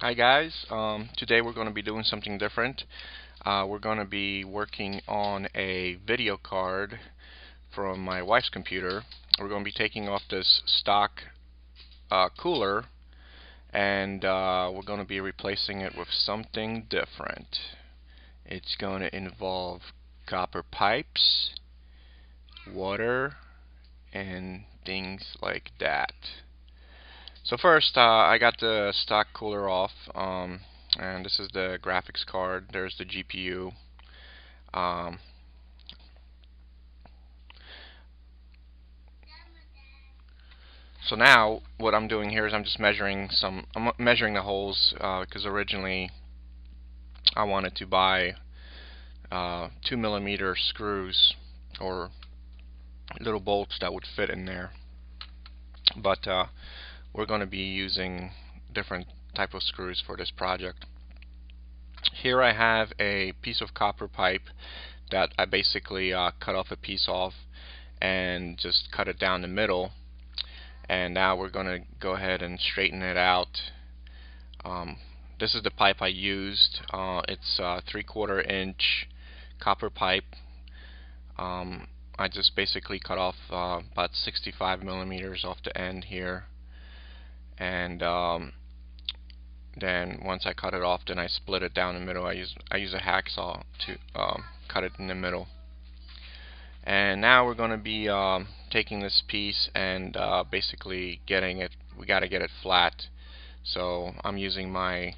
Hi guys, today we're going to be doing something different. We're going to be working on a video card from my wife's computer. We're going to be taking off this stock cooler and we're going to be replacing it with something different. It's going to involve copper pipes, water, and things like that. So first, I got the stock cooler off, and this is the graphics card. There's the GPU. Um, so now, what I'm doing here is I'm just measuring I'm measuring the holes because originally I wanted to buy 2 mm screws or little bolts that would fit in there, but we're going to be using different type of screws for this project. Here I have a piece of copper pipe that I basically cut off a piece off and just cut it down the middle, and now we're going to go ahead and straighten it out. Um, this is the pipe I used. It's a 3/4 inch copper pipe. I just basically cut off about 65 millimeters off the end here, and then once I cut it off, then I split it down the middle. I use a hacksaw to cut it in the middle. And now we're going to be taking this piece and basically getting it. We got to get it flat. So I'm using my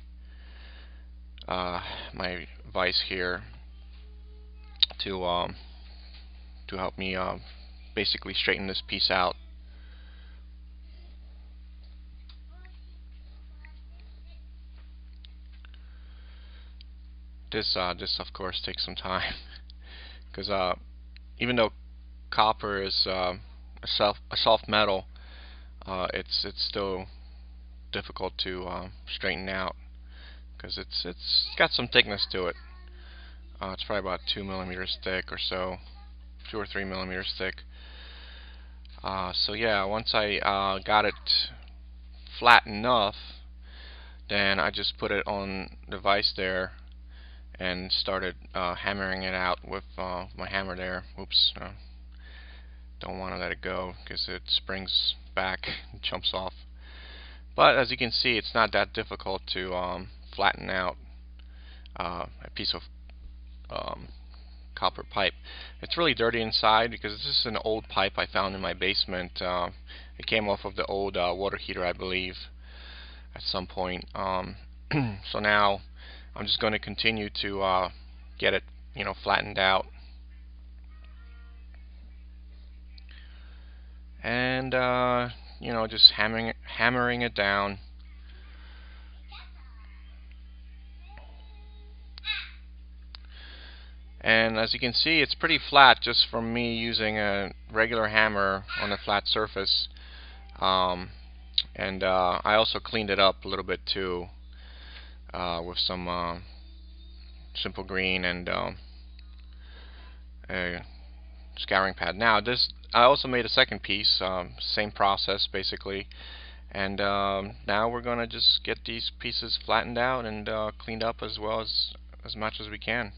my vise here to help me basically straighten this piece out. This of course takes some time because even though copper is a soft metal, it's still difficult to straighten out because it's got some thickness to it. It's probably about 2 mm thick or so, 2 or 3 mm thick. So yeah, once I got it flat enough, then I just put it on the vise there and started hammering it out with my hammer there. Oops, don't want to let it go because it springs back and jumps off. But as you can see, it's not that difficult to flatten out a piece of copper pipe. It's really dirty inside because this is an old pipe I found in my basement. It came off of the old water heater, I believe, at some point. So now I'm just going to continue to get it, flattened out, and just hammering it down. And as you can see, it's pretty flat just from me using a regular hammer on a flat surface. And I also cleaned it up a little bit too with some simple green and a scouring pad. Now this, I also made a second piece, same process basically, and now we're gonna just get these pieces flattened out and cleaned up as well as much as we can.